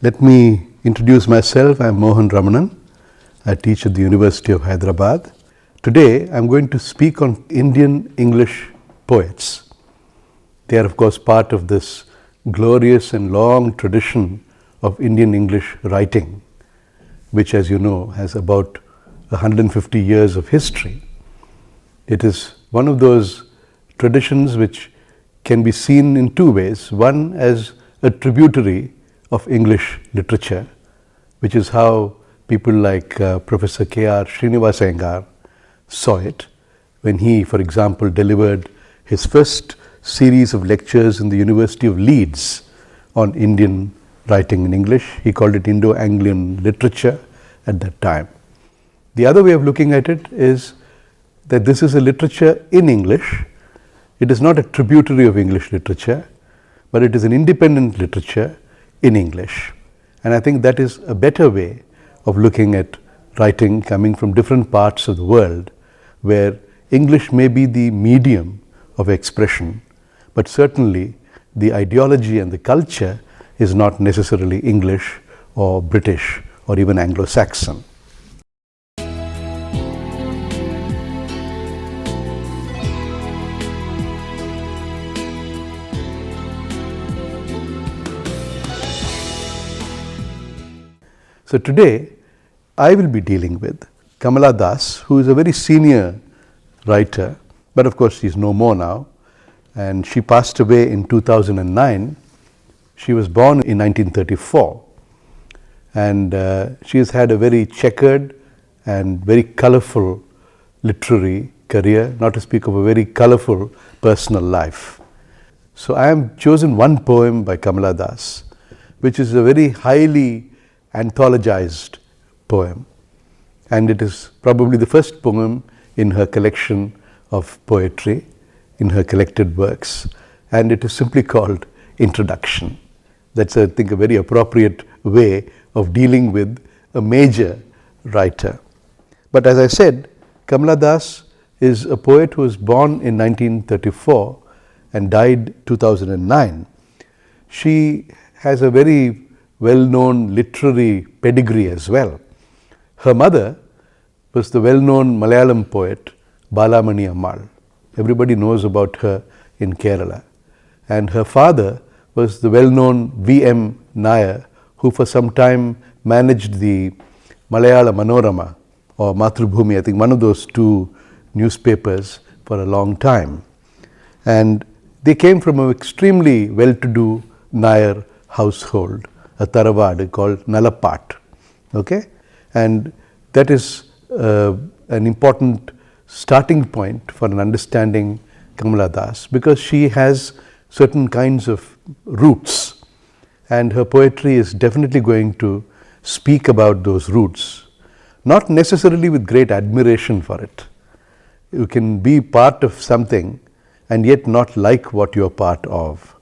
Let me introduce myself. I am Mohan Ramanan. I teach at the University of Hyderabad. Today I am going to speak on Indian English poets. They are of course part of this glorious and long tradition of Indian English writing, which, as you know, has about 150 years of history. It is one of those traditions which can be seen in two ways. One as a tributary of English literature, which is how people like Professor K.R. Srinivasa Iyengar saw it when he, for example, delivered his first series of lectures in the University of Leeds on Indian writing in English. He called it Indo-Anglian literature at that time. The other way of looking at it is that this is a literature in English. It is not a tributary of English literature, but it is an independent literature in English. And I think that is a better way of looking at writing coming from different parts of the world, where English may be the medium of expression, but certainly the ideology and the culture is not necessarily English or British or even Anglo-Saxon. So today I will be dealing with Kamala Das, who is a very senior writer, but of course she is no more now, and she passed away in 2009. She was born in 1934, and she has had a very checkered and very colorful literary career, not to speak of a very colorful personal life. So I have chosen one poem by Kamala Das, which is a very highly anthologized poem, and it is probably the first poem in her collection of poetry, in her collected works, and it is simply called Introduction. That's, I think, a very appropriate way of dealing with a major writer. But as I said, Kamala Das is a poet who was born in 1934 and died 2009. She has a very well-known literary pedigree as well. Her mother was the well-known Malayalam poet Balamani Ammal. Everybody knows about her in Kerala. And her father was the well-known V.M. Nair, who for some time managed the Malayala Manorama or Mathrubhumi, I think one of those two newspapers, for a long time. And they came from an extremely well-to-do Nair household, a Taravadu called Nalapat. Okay? And that is an important starting point for an understanding Kamala Das, because she has certain kinds of roots, and her poetry is definitely going to speak about those roots, not necessarily with great admiration for it. You can be part of something and yet not like what you are part of.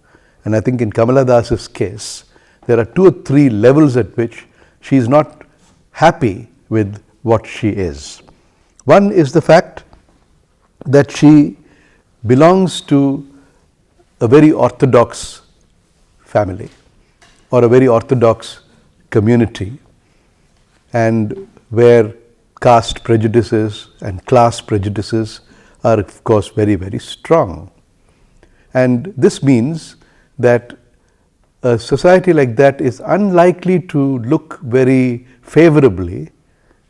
And I think in Kamala Das's case, there are 2 or 3 levels at which she is not happy with what she is. One is the fact that she belongs to a very orthodox family or a very orthodox community, and where caste prejudices and class prejudices are of course very, very strong. And this means that a society like that is unlikely to look very favorably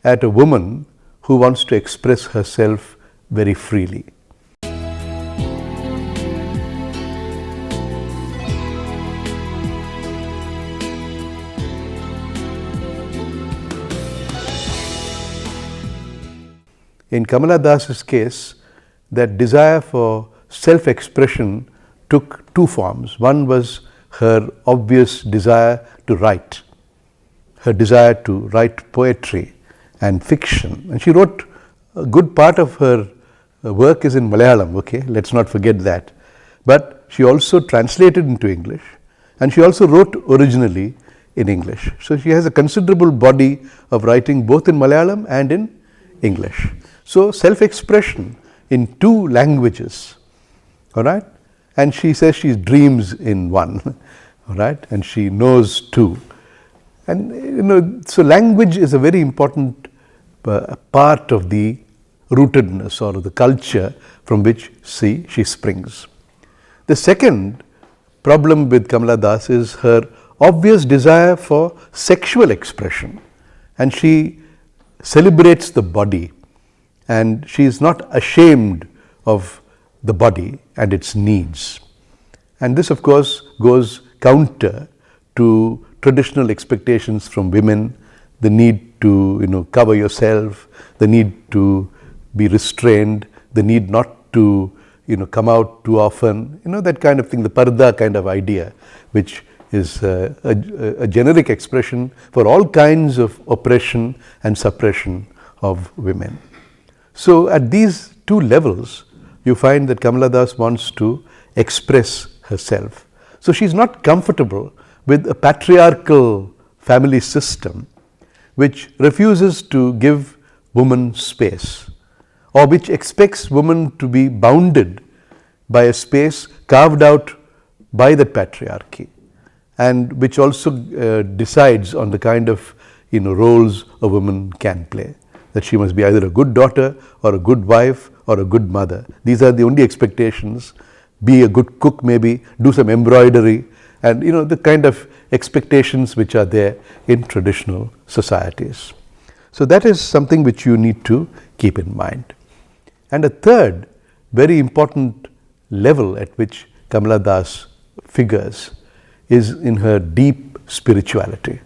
at a woman who wants to express herself very freely. In Kamala Das's case, that desire for self-expression took 2 forms. One was her obvious desire to write, her desire to write poetry and fiction. And she wrote a good part of her work is in Malayalam, okay, let's not forget that. But she also translated into English, and she also wrote originally in English. So she has a considerable body of writing both in Malayalam and in English. So self-expression in 2 languages, all right? And she says she dreams in one, all right? And she knows 2. And so language is a very important part of the rootedness or the culture from which she springs. The second problem with Kamala Das is her obvious desire for sexual expression, and she celebrates the body, and she is not ashamed of the body and its needs. And this, of course, goes counter to traditional expectations from women, the need to cover yourself, the need to be restrained, the need not to come out too often, that kind of thing, the parda kind of idea, which is a generic expression for all kinds of oppression and suppression of women. So at these two levels, you find that Kamala Das wants to express herself. So she's not comfortable with a patriarchal family system which refuses to give women space, or which expects women to be bounded by a space carved out by the patriarchy, and which also decides on the kind of roles a woman can play, that she must be either a good daughter or a good wife or a good mother. These are the only expectations. Be a good cook, maybe do some embroidery, and the kind of expectations which are there in traditional societies. So that is something which you need to keep in mind. And a third very important level at which Kamala Das figures is in her deep spirituality.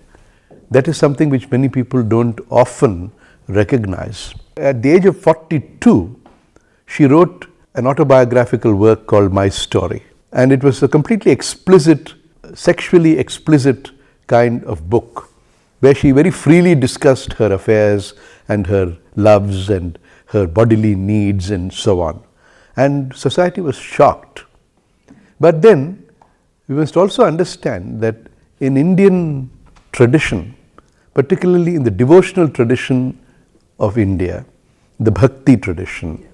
That is something which many people don't often recognize. At the age of 42, she wrote an autobiographical work called My Story, and it was a completely explicit, sexually explicit kind of book, where she very freely discussed her affairs and her loves and her bodily needs and so on. And society was shocked. But then we must also understand that in Indian tradition, particularly in the devotional tradition of India, the bhakti tradition,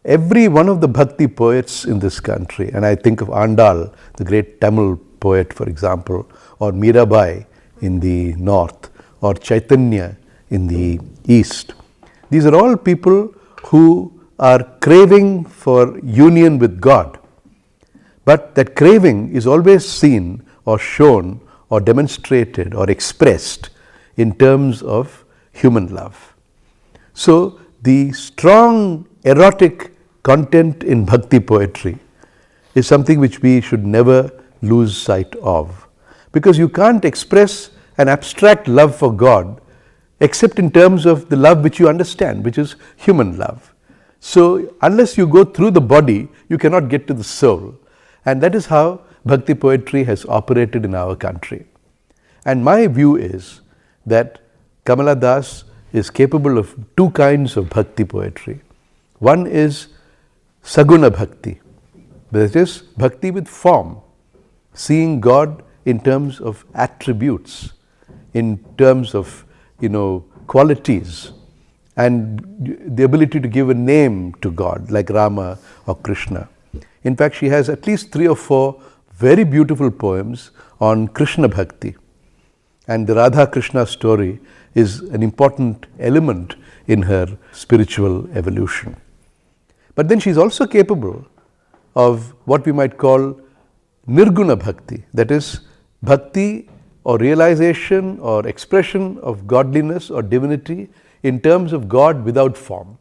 every one of the bhakti poets in this country, and I think of Andal, the great Tamil poet, for example, or Mirabai in the north, or Chaitanya in the east. These are all people who are craving for union with God. But that craving is always seen or shown or demonstrated or expressed in terms of human love. So the strong erotic content in bhakti poetry is something which we should never lose sight of, because you can't express an abstract love for God except in terms of the love which you understand, which is human love. So unless you go through the body, you cannot get to the soul. And that is how bhakti poetry has operated in our country. And my view is that Kamala Das is capable of two kinds of bhakti poetry. One is saguna bhakti, that is bhakti with form, seeing God in terms of attributes, in terms of qualities, and the ability to give a name to God, like Rama or Krishna. In fact, she has at least 3 or 4 very beautiful poems on Krishna bhakti, and the Radha Krishna story is an important element in her spiritual evolution. But then she is also capable of what we might call nirguna bhakti, that is bhakti or realization or expression of godliness or divinity in terms of God without form,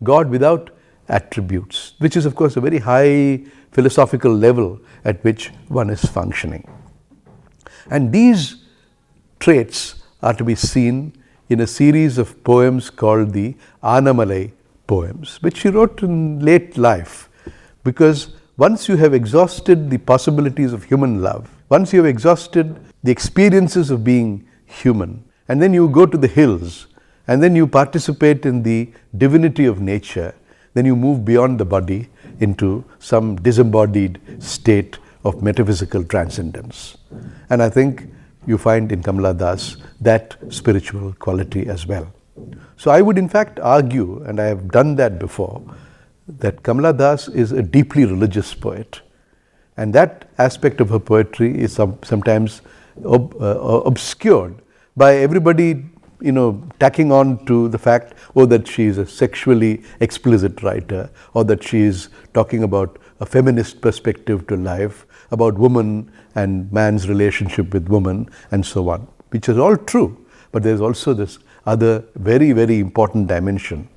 God without attributes, which is of course a very high philosophical level at which one is functioning. And these traits are to be seen in a series of poems called the Anamalai poems, which she wrote in late life, because once you have exhausted the possibilities of human love, once you have exhausted the experiences of being human, and then you go to the hills, and then you participate in the divinity of nature, then you move beyond the body into some disembodied state of metaphysical transcendence. And I think you find in Kamala Das that spiritual quality as well. So I would in fact argue, and I have done that before, that Kamala Das is a deeply religious poet. And that aspect of her poetry is sometimes obscured by everybody, tacking on to the fact, that she is a sexually explicit writer, or that she is talking about a feminist perspective to life, about woman and man's relationship with woman, and so on, which is all true. But there's also this other very, very important dimension.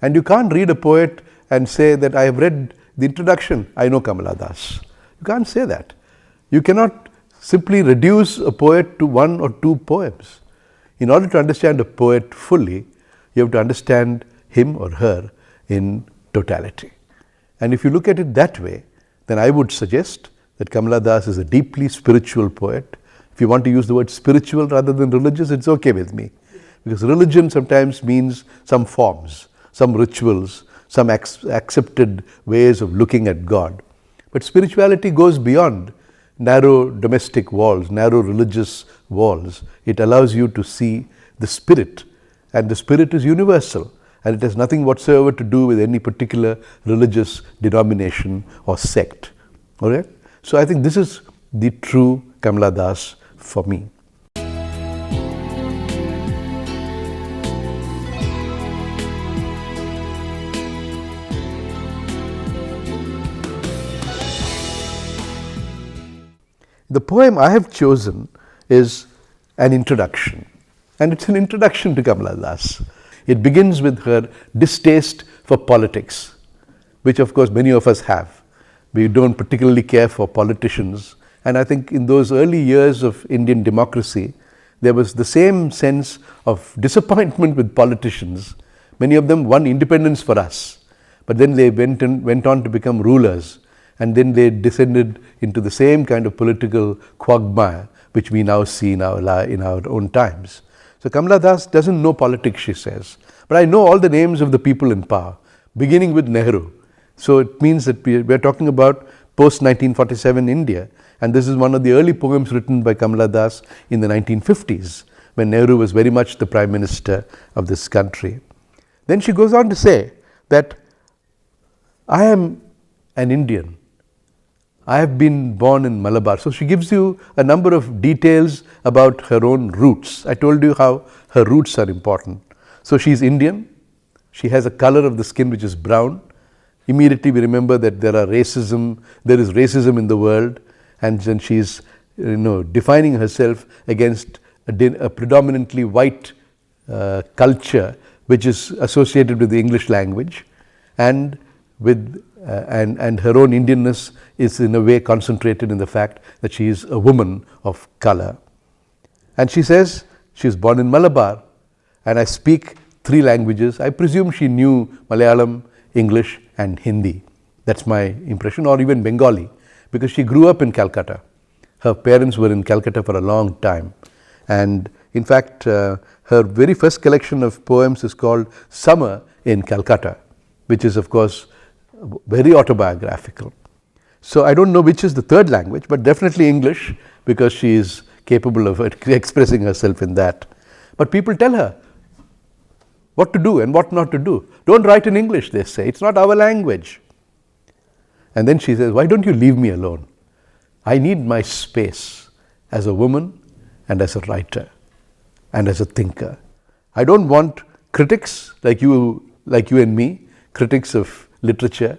And you can't read a poet and say that I have read the introduction, I know Kamala Das. You can't say that. You cannot simply reduce a poet to one or two poems. In order to understand a poet fully, you have to understand him or her in totality. And if you look at it that way, then I would suggest that Kamala Das is a deeply spiritual poet. If you want to use the word spiritual rather than religious, it's okay with me. Because religion sometimes means some forms, some rituals, some accepted ways of looking at God. But spirituality goes beyond narrow domestic walls, narrow religious walls. It allows you to see the spirit, and the spirit is universal, and it has nothing whatsoever to do with any particular religious denomination or sect. All right? So I think this is the true Kamala Das for me. The poem I have chosen is an introduction, and it's an introduction to Kamala Das. It begins with her distaste for politics, which of course many of us have. We don't particularly care for politicians, and I think in those early years of Indian democracy, there was the same sense of disappointment with politicians. Many of them won independence for us, but then they went on to become rulers. And then they descended into the same kind of political quagmire which we now see in our own times. So Kamala Das doesn't know politics, she says. But I know all the names of the people in power, beginning with Nehru. So it means that we are talking about post-1947 India. And this is one of the early poems written by Kamala Das in the 1950s, when Nehru was very much the Prime Minister of this country. Then she goes on to say that I am an Indian. I have been born in Malabar. So she gives you a number of details about her own roots. I told you how her roots are important. So she's Indian. She has a color of the skin which is brown. Immediately we remember that there is racism in the world, and then she's defining herself against a predominantly white culture which is associated with the English language, and her own Indianness is in a way concentrated in the fact that she is a woman of color. And she says she is born in Malabar, and I speak 3 languages. I presume she knew Malayalam, English and Hindi. That's my impression, or even Bengali, because she grew up in Calcutta. Her parents were in Calcutta for a long time. And in fact, her very first collection of poems is called Summer in Calcutta, which is of course very autobiographical. So I don't know which is the third language, but definitely English, because she is capable of expressing herself in that. But people tell her what to do and what not to do. Don't write in English, they say. It's not our language. And then she says, why don't you leave me alone? I need my space as a woman and as a writer and as a thinker. I don't want critics like you and me, critics of literature.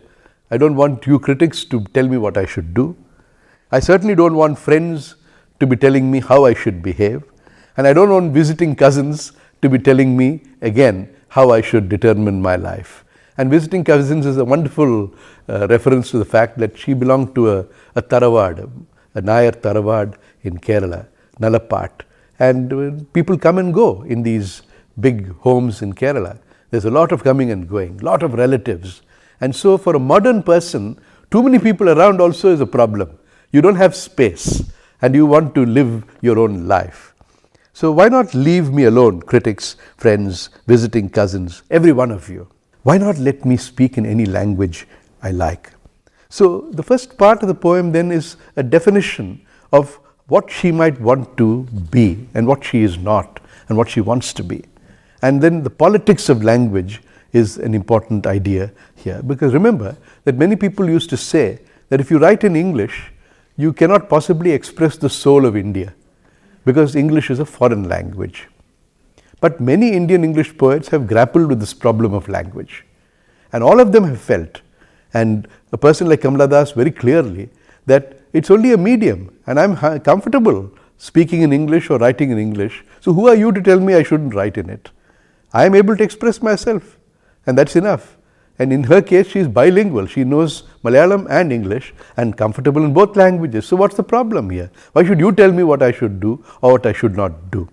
I don't want you critics to tell me what I should do. I certainly don't want friends to be telling me how I should behave. And I don't want visiting cousins to be telling me again how I should determine my life. And visiting cousins is a wonderful reference to the fact that she belonged to a Tharavad, a Nayar Tharavad in Kerala, Nalapat. And people come and go in these big homes in Kerala. There's a lot of coming and going, a lot of relatives. And so for a modern person, too many people around also is a problem. You don't have space and you want to live your own life. So why not leave me alone, critics, friends, visiting cousins, every one of you? Why not let me speak in any language I like? So the first part of the poem then is a definition of what she might want to be and what she is not and what she wants to be. And then the politics of language is an important idea here, because remember that many people used to say that if you write in English, you cannot possibly express the soul of India, because English is a foreign language. But many Indian English poets have grappled with this problem of language. And all of them have felt, and a person like Kamala Das very clearly, that it's only a medium and I'm comfortable speaking in English or writing in English. So who are you to tell me I shouldn't write in it? I am able to express myself, and that's enough. And in her case, she is bilingual. She knows Malayalam and English and comfortable in both languages. So what's the problem here? Why should you tell me what I should do or what I should not do?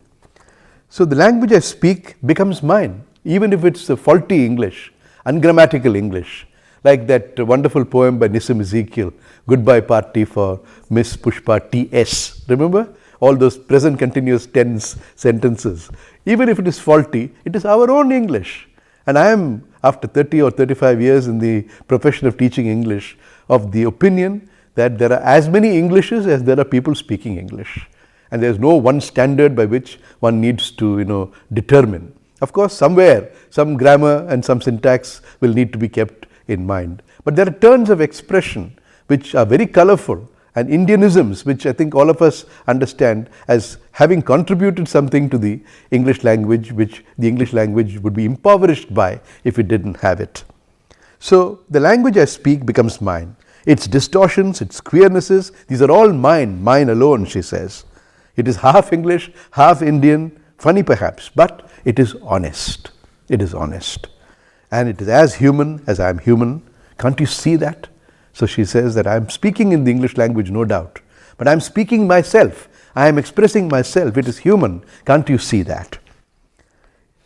So the language I speak becomes mine, even if it's a faulty English, ungrammatical English, like that wonderful poem by Nissim Ezekiel, Goodbye Party for Miss Pushpa T.S. Remember? All those present continuous tense sentences. Even if it is faulty, it is our own English. And I am, after 30 or 35 years in the profession of teaching English, of the opinion that there are as many Englishes as there are people speaking English. And there is no one standard by which one needs to, determine. Of course, somewhere, some grammar and some syntax will need to be kept in mind. But there are turns of expression which are very colorful, and Indianisms which I think all of us understand as having contributed something to the English language, which the English language would be impoverished by if it didn't have it. So the language I speak becomes mine. Its distortions, its queernesses, these are all mine alone, she says. It is half English, half Indian, funny perhaps, but it is honest. It is honest. And it is as human as I am human. Can't you see that? So she says that I am speaking in the English language, no doubt, but I am speaking myself. I am expressing myself. It is human. Can't you see that?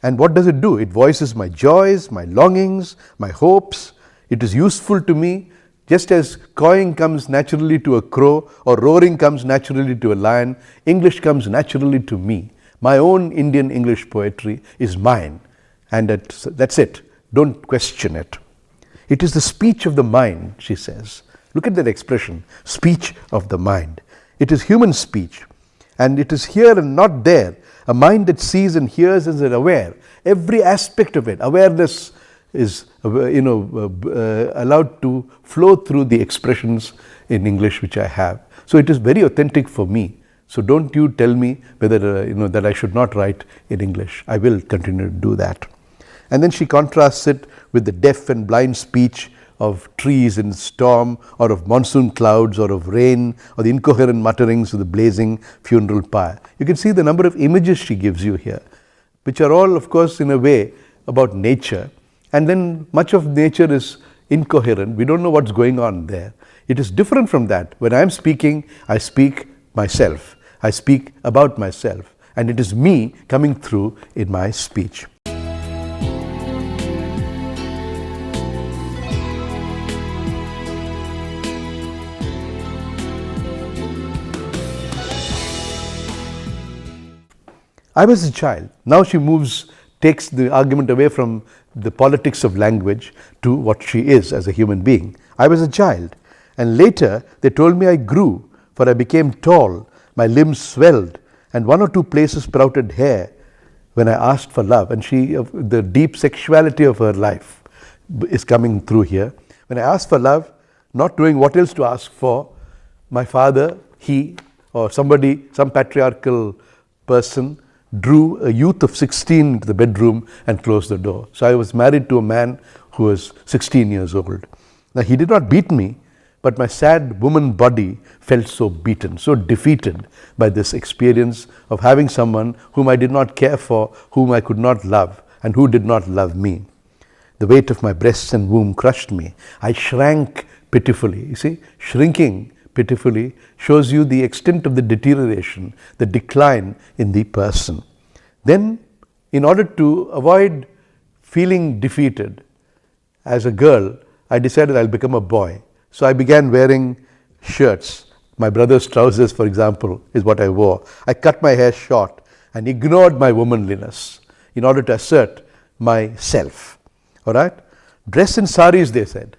And what does it do? It voices my joys, my longings, my hopes. It is useful to me, just as cawing comes naturally to a crow or roaring comes naturally to a lion. English comes naturally to me. My own Indian English poetry is mine, and that's it. Don't question it. It is the speech of the mind, she says. Look at that expression, speech of the mind. It is human speech, and it is here and not there. A mind that sees and hears and is aware. Every aspect of it, awareness is allowed to flow through the expressions in English which I have. So it is very authentic for me. So don't you tell me whether that I should not write in English. I will continue to do that. And then she contrasts it with the deaf and blind speech of trees in storm, or of monsoon clouds, or of rain, or the incoherent mutterings of the blazing funeral pyre. You can see the number of images she gives you here, which are all, of course, in a way about nature. And then much of nature is incoherent. We don't know what's going on there. It is different from that. When I am speaking, I speak myself. I speak about myself. And it is me coming through in my speech. I was a child. Now she takes the argument away from the politics of language to what she is as a human being. I was a child, and later they told me I grew, for I became tall, my limbs swelled, and one or two places sprouted hair when I asked for love. And the deep sexuality of her life is coming through here. When I asked for love, not knowing what else to ask for, my father, he, or somebody, some patriarchal person, drew a youth of 16 into the bedroom and closed the door. So I was married to a man who was 16 years old. Now he did not beat me, but my sad woman body felt so beaten, so defeated by this experience of having someone whom I did not care for, whom I could not love, and who did not love me. The weight of my breasts and womb crushed me. I shrank pitifully. You see, shrinking pitifully shows you the extent of the deterioration, the decline in the person. Then, in order to avoid feeling defeated as a girl, I decided I'll become a boy. So I began wearing shirts. My brother's trousers, for example, is what I wore. I cut my hair short and ignored my womanliness in order to assert myself. All right? Dress in saris, they said.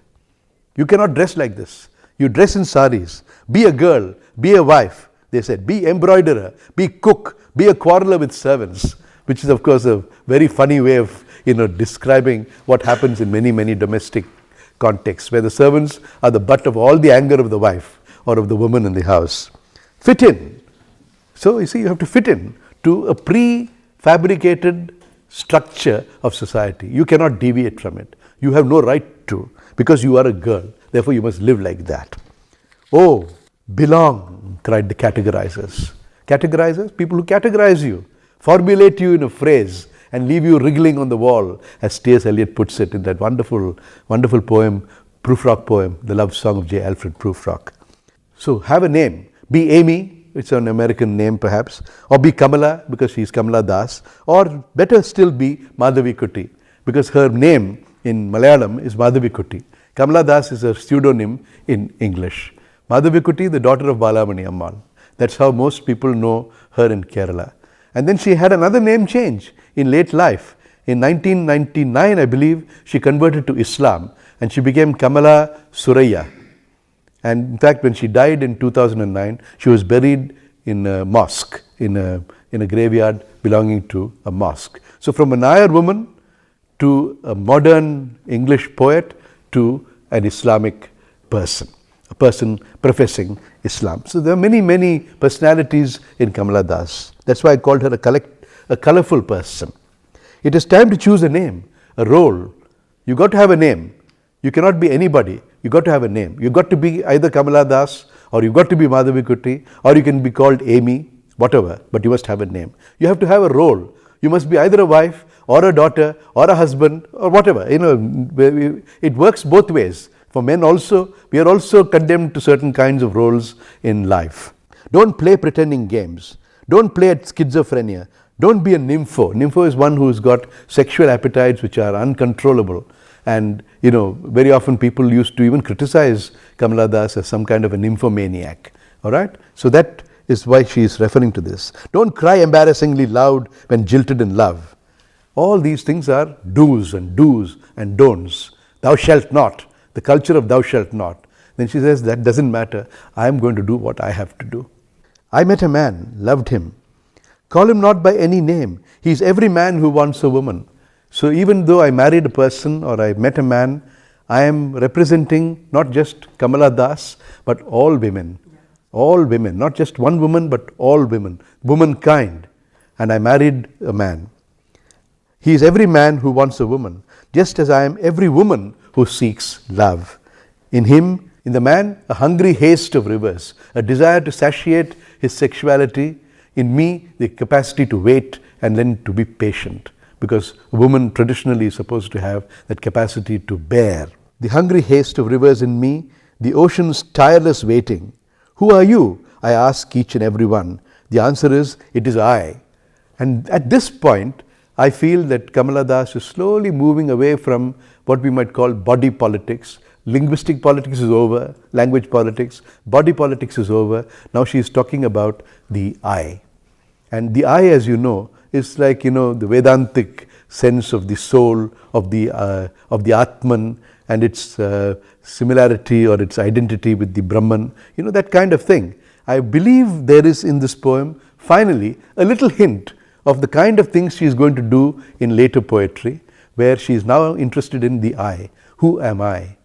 You cannot dress like this. You dress in saris. Be a girl, be a wife, they said. Be embroiderer, be cook, be a quarreler with servants, which is of course a very funny way of describing what happens in many, many domestic contexts, where the servants are the butt of all the anger of the wife or of the woman in the house. Fit in. So you see, you have to fit in to a prefabricated structure of society. You cannot deviate from it. You have no right to, because you are a girl. Therefore, you must live like that. Oh, belong, cried the categorizers. Categorizers? People who categorize you, formulate you in a phrase and leave you wriggling on the wall, as T.S. Eliot puts it in that wonderful, wonderful poem, Prufrock poem, The Love Song of J. Alfred Prufrock. So have a name. Be Amy, it's an American name perhaps, or be Kamala because she is Kamala Das, or better still be Madhavi Kutty because her name in Malayalam is Madhavi Kutty. Kamala Das is a pseudonym in English. Madhavi Kutty, the daughter of Balamani Ammal. That's how most people know her in Kerala. And then she had another name change in late life. In 1999, I believe, she converted to Islam and she became Kamala Suraya. And in fact, when she died in 2009, she was buried in a mosque, in a graveyard belonging to a mosque. So from a Nayar woman to a modern English poet to an Islamic person, a person professing Islam. So there are many, many personalities in Kamala Das. That's why I called her a colorful person. It is time to choose a name, a role. You got to have a name. You cannot be anybody. You got to have a name. You got to be either Kamala Das or you got to be Madhavi Kutty or you can be called Amy, whatever, but you must have a name. You have to have a role. You must be either a wife or a daughter or a husband or whatever. You know, it works both ways. For men also, we are also condemned to certain kinds of roles in life. Don't play pretending games. Don't play at schizophrenia. Don't be a nympho. Nympho is one who's got sexual appetites which are uncontrollable. And, you know, very often people used to even criticize Kamala Das as some kind of a nymphomaniac. All right? So that is why she is referring to this. Don't cry embarrassingly loud when jilted in love. All these things are do's and don'ts. Thou shalt not. The culture of thou shalt not. Then she says, that doesn't matter. I am going to do what I have to do. I met a man, loved him. Call him not by any name. He is every man who wants a woman. So even though I married a person or I met a man, I am representing not just Kamala Das, but all women. All women, not just one woman, but all women. Womankind. And I married a man. He is every man who wants a woman, just as I am every woman who seeks love. In him, in the man, a hungry haste of rivers, a desire to satiate his sexuality. In me, the capacity to wait and then to be patient. Because a woman traditionally is supposed to have that capacity to bear. The hungry haste of rivers in me, the ocean's tireless waiting. Who are you? I ask each and every one. The answer is, it is I. And at this point, I feel that Kamala Das is slowly moving away from what we might call body politics. Linguistic politics is over, language politics, body politics is over. Now she is talking about the I. And the I, as you know, is like, you know, the Vedantic sense of the soul, of the Atman and its similarity or its identity with the Brahman, you know, that kind of thing. I believe there is in this poem, finally, a little hint of the kind of things she is going to do in later poetry, where she is now interested in the I. Who am I?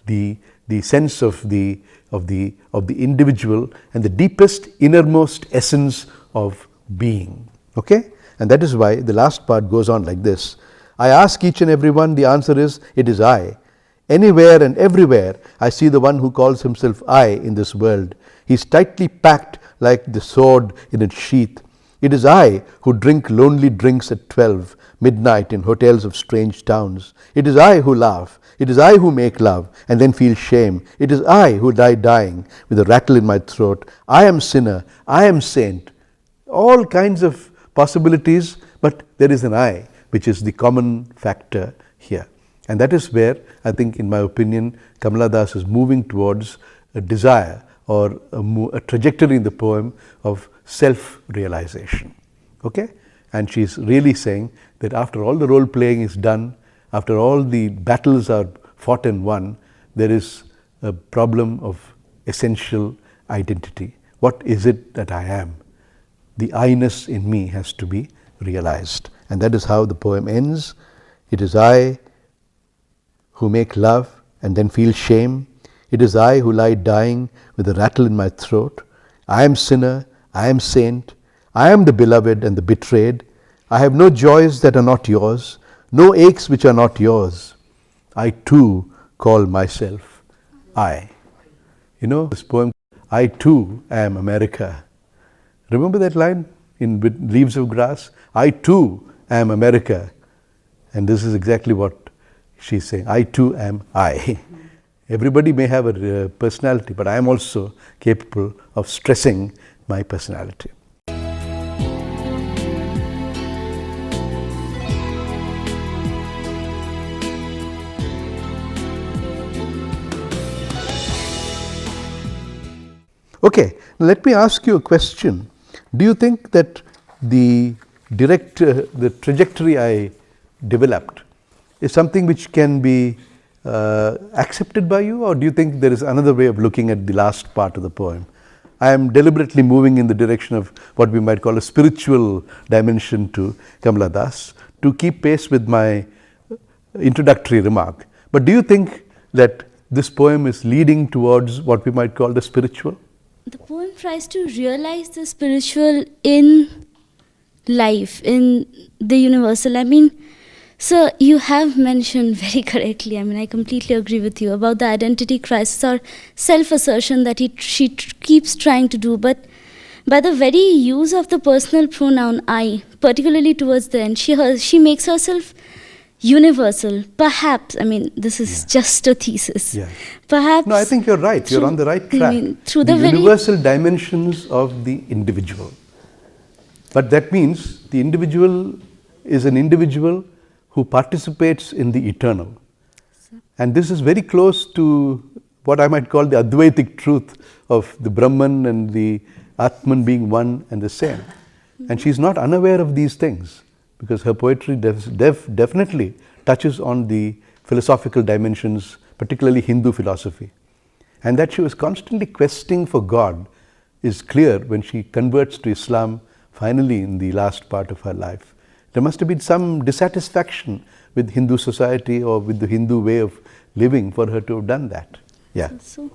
The sense of the individual and the deepest, innermost essence of being. Okay? And that is why the last part goes on like this. I ask each and every one, the answer is, it is I. Anywhere and everywhere, I see the one who calls himself I in this world. He is tightly packed like the sword in its sheath. It is I who drink lonely drinks at 12, midnight in hotels of strange towns. It is I who laugh. It is I who make love and then feel shame. It is I who lie dying with a rattle in my throat. I am sinner. I am saint. All kinds of possibilities, but there is an I, which is the common factor here. And that is where, I think, in my opinion, Kamala Das is moving towards a desire or a trajectory in the poem of self-realization. Okay? And she's really saying that after all the role-playing is done, after all the battles are fought and won, there is a problem of essential identity. What is it that I am? The I-ness in me has to be realized. And that is how the poem ends. It is I who make love and then feel shame. It is I who lie dying with a rattle in my throat. I am sinner. I am saint, I am the beloved and the betrayed. I have no joys that are not yours, no aches which are not yours. I too call myself I. You know this poem, I too am America. Remember that line in Leaves of Grass? I too am America. And this is exactly what she's saying. I too am I. Everybody may have a personality, but I am also capable of stressing my personality. Okay, let me ask you a question. Do you think that the trajectory I developed is something which can be accepted by you, or do you think there is another way of looking at the last part of the poem? I am deliberately moving in the direction of what we might call a spiritual dimension to Kamala Das to keep pace with my introductory remark. But do you think that this poem is leading towards what we might call the spiritual? The poem tries to realize the spiritual in life, in the universal. I mean, sir, you have mentioned very correctly, I mean, I completely agree with you about the identity crisis or self-assertion that she keeps trying to do. But by the very use of the personal pronoun I, particularly towards the end, she makes herself universal. Perhaps, I mean, this is just a thesis. Yeah. Perhaps. No, I think you're right. You're on the right track. I mean, through the universal dimensions of the individual. But that means the individual is an individual who participates in the eternal. And this is very close to what I might call the Advaitic truth of the Brahman and the Atman being one and the same. And she's not unaware of these things, because her poetry definitely touches on the philosophical dimensions, particularly Hindu philosophy. And that she was constantly questing for God is clear when she converts to Islam finally in the last part of her life. There must have been some dissatisfaction with Hindu society or with the Hindu way of living for her to have done that. Yeah. So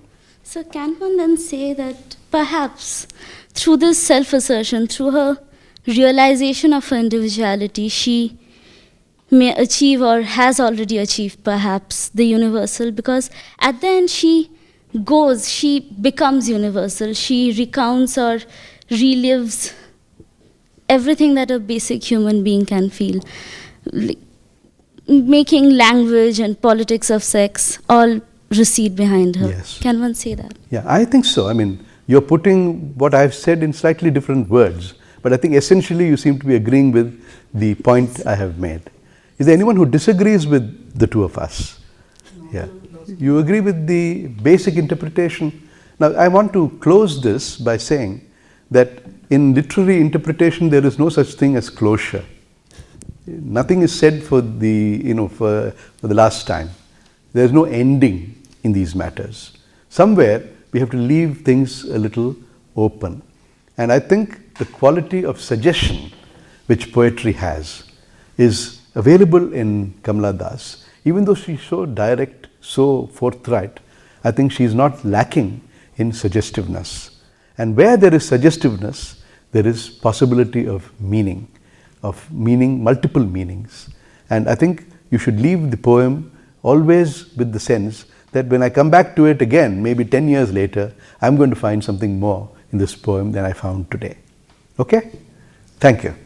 can one then say that perhaps through this self-assertion, through her realization of her individuality, she may achieve or has already achieved perhaps the universal, because at the end she becomes universal. She recounts or relives everything that a basic human being can feel. Like, making language and politics of sex all recede behind her. Yes. Can one say that? Yeah, I think so. I mean, you're putting what I've said in slightly different words, but I think essentially you seem to be agreeing with the point I have made. Is there anyone who disagrees with the two of us? Yeah. You agree with the basic interpretation? Now, I want to close this by saying that in literary interpretation there is no such thing as closure. Nothing is said for the last time. There is no ending in these matters. Somewhere we have to leave things a little open. And I think the quality of suggestion which poetry has is available in Kamala Das. Even though she's so direct, so forthright, I think she's not lacking in suggestiveness. And where there is suggestiveness, there is possibility of meaning, multiple meanings. And I think you should leave the poem always with the sense that when I come back to it again, maybe 10 years later, I'm going to find something more in this poem than I found today. Okay? Thank you.